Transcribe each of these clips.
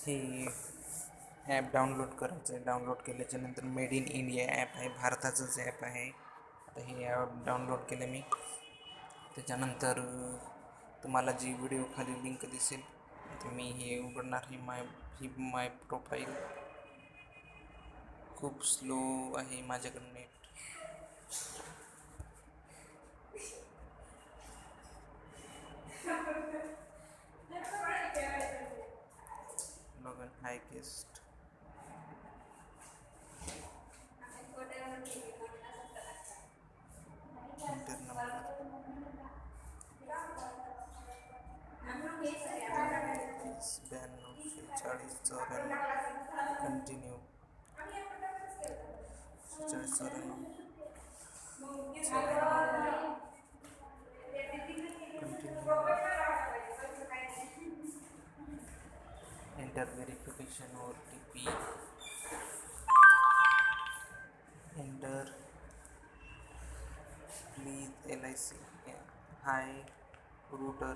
हे app download करायचं आहे. डाउनलोड केल्याच्यानंतर मेड इन इंडिया ॲप आहे, भारताचंच ॲप आहे. आता हे ॲप डाउनलोड केलं मी. त्याच्यानंतर तुम्हाला जी व्हिडिओ खाली लिंक दिसेल तर मी हे उघडणार. ही माय प्रोफाईल. खूप स्लो आहे माझ्याकडं net. Log in high guest. Enter number 9240 continue 40 enter verification OTP. Enter please LIC. High router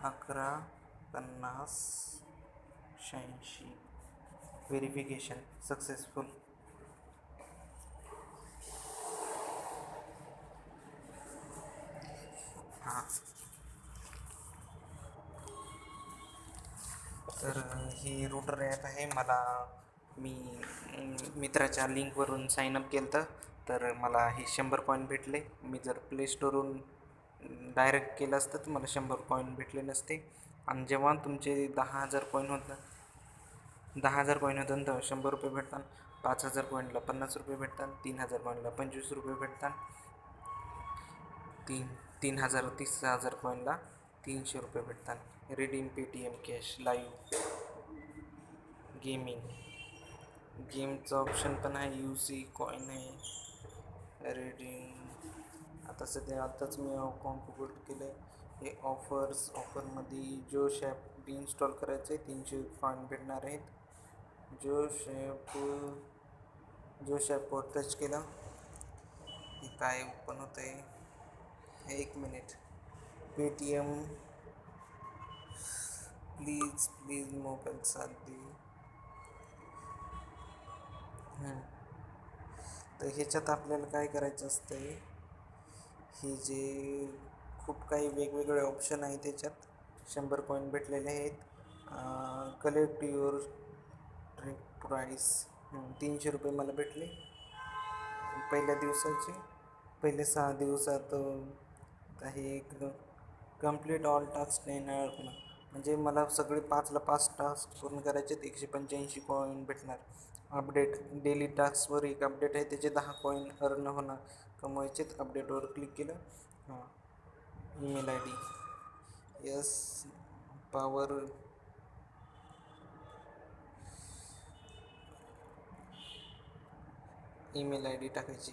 115086. Verification successful. हां, तर ही रूटर ॲप आहे. मी मित्राच्या लिंकवरून साईनअप केलं तर मला हे 100 कॉईन भेटले. मी जर प्ले स्टोरवरून डायरेक्ट केलं असतं तर मला 100 कॉईन भेटले नसते. आणि जेव्हा तुमचे 10,000 कॉईन होतं तर 100 रुपये भेटतात. 5,000 कॉईनला 50 रुपये भेटतात. 3,000 कॉईनला 25 रुपये भेटतात. 30,000 कॉईनला 300 रुपये भेटतात. Redeem Paytm cash live. गेमचं ऑप्शन पण आहे. UC कॉईन आहे. रिडीम. आताच मी अकाउंट उघड केलं आहे. हे ऑफरमध्ये जोश ॲप इन्स्टॉल करायचं आहे. 300 कॉईन भेटणार आहेत. जोश ॲपवर टच केलं. हे काय ओपन होतं आहे. 1 मिनिट. पेटीएम प्लीज मोबाईल साथ दे. तर ह्याच्यात आपल्याला काय करायचं असतं. हे जे खूप काही वेगवेगळे ऑप्शन आहेत त्याच्यात. 100 कॉईन भेटलेले आहेत. Collect your trick price. 300 रुपये मला भेटले पहिले 6 दिवसात. हे एक कंप्लीट ऑल टास्क येणार. म्हणजे मला सगळे 5ला 5 टास्क पूर्ण करायचे. 185 कॉईन भेटणार. अपडेट डेली टास्कवर एक अपडेट आहे, त्याचे 10 कॉईन अर्न होणार. कमवायचेत. अपडेटवर क्लिक केलं. हां, email ID yes power email ID टाकायची.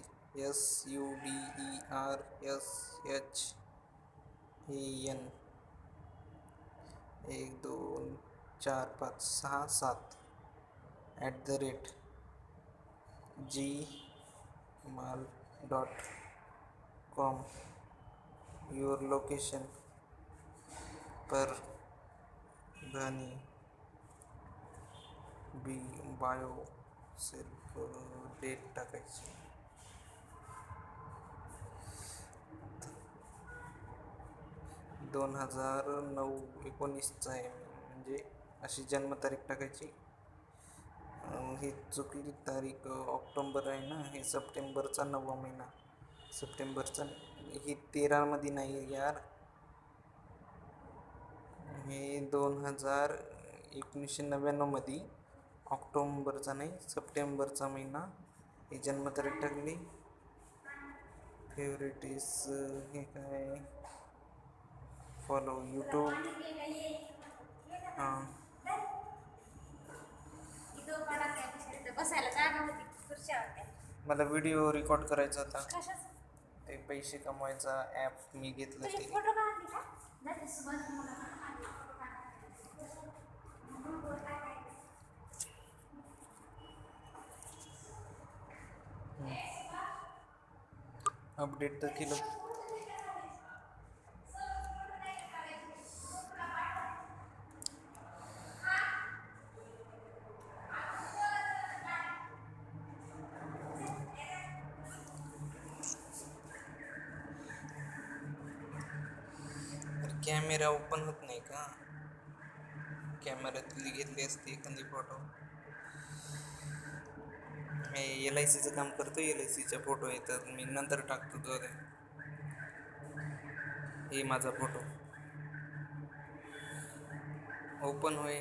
SUBERSHAN 1 2 4 5 6 7 @gmail.com. Your location Parbhani. Bio self date टाकायची. 2009-19 आहे. म्हणजे अशी जन्मतारीख टाकायची. ही चुकली तारीख. ऑक्टोंबर आहे ना, हे सप्टेंबरचा 9वा महिना. सप्टेंबरचा ही 13मध्ये नाही यार. हे 1999 मध्ये. ऑक्टोंबरचा नाही, सप्टेंबरचा महिना. ही जन्मतारीख टाकली. फेवरेटिस हे काय. Follow YouTube. हां, मला व्हिडिओ रेकॉर्ड करायचा होता. ते पैसे कमवायचा ॲप मी घेतलं ते. अपडेट तर केलं. कॅमेरा ओपन होत नाही का? कॅमेऱ्यातली घेतली असती एखादी फोटो. मी LICचं काम करतो, LICचे फोटो येतात, मी नंतर टाकतो तो. हे माझा फोटो ओपन होय.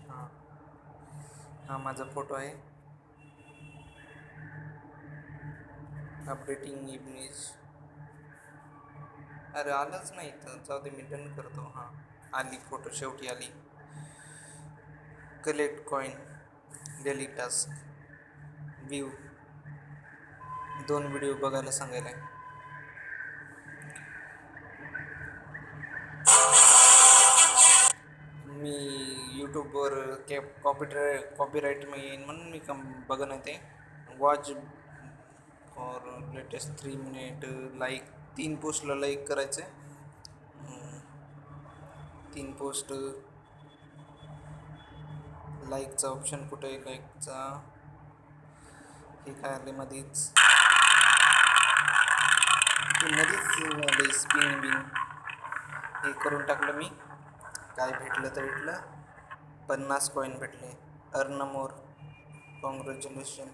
हां हा माझा फोटो आहे. Updating image. अरे आलंच नाही तर जाऊ दे, मी डन करतो. हां आली, फोटो शेवटी आली. Collect coin, daily task, view, 2 video बघायला सांगायला आहे. मी यूट्यूबवर कॉपीराईट मी येईन म्हणून मी बघत नाही ते. Watch for latest 3 minute, like 3 पोस्टला लाईक करायचं आहे. 3 पोस्ट. लाईकचा ऑप्शन कुठे आहे? लाईकचा हे काय आले मध्येच, ते मध्येच आले स्पिन बिन. हे करून टाकलं मी. काय भेटलं तर भेटलं. 50 कॉईन भेटले. Earn more, congratulation.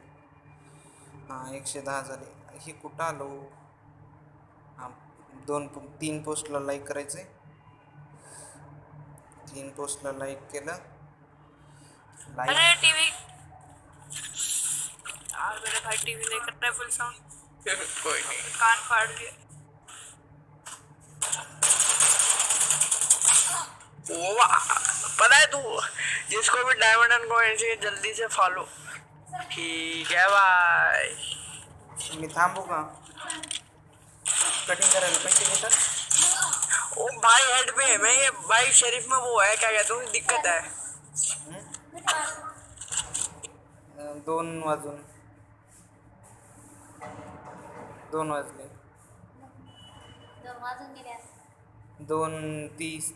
हां 110 झाले. हे कुठं आलो? हां 3 पोस्टला लाईक करायचं आहे. 3 पोस्टला लाईक केलं. लाईक अरे टीवी यार, मेरे भाई टीवी नहीं कर रहा है फुल साउंड। कोई नहीं, कान फाड़ दिए। पता है तू, जिसको भी डायमंड एंड कॉइन चाहिए जल्दी से फॉलो। ठीक है भाई। मी थांबू का? कटिंग करायला पैसे घेतात? ओ भाई हेड पे मैं ये भाई शरीफ में वो है, क्या कहते हैं, दिक्कत है। 2 वाजून 2 वाजले. 2:30,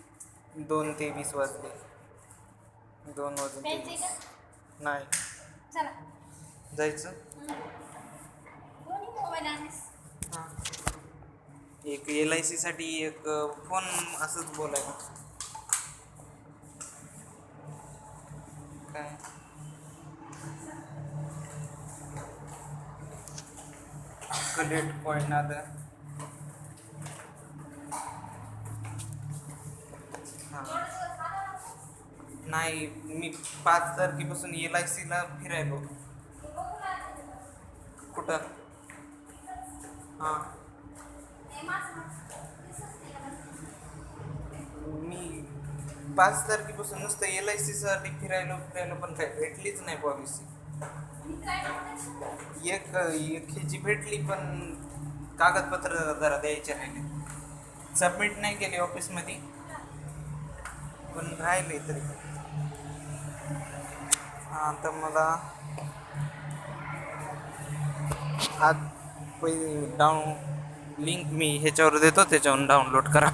2:23 वाजले. 2 वाजून 23. नाही जायचं. हां एक LIC साठी एक फोन असंच बोलायला. काय कलेक्ट कॉइन आलं. हां नाही, मी 5 तारखेपासून LICला फिरायलो. कुठं? हां मी 5 तारखेपासून नुसतं LICसाठी फिरायलो पण काय भेटलीच नाही पॉलिसी. एक ह्याची भेटली पण कागदपत्र जरा द्यायचे राहिले. सबमिट नाही केले ऑफिसमध्ये पण राहिले तरी. हां तर मला आज लिंक मी ह्याच्यावर देतो, त्याच्यावरून डाउनलोड करा.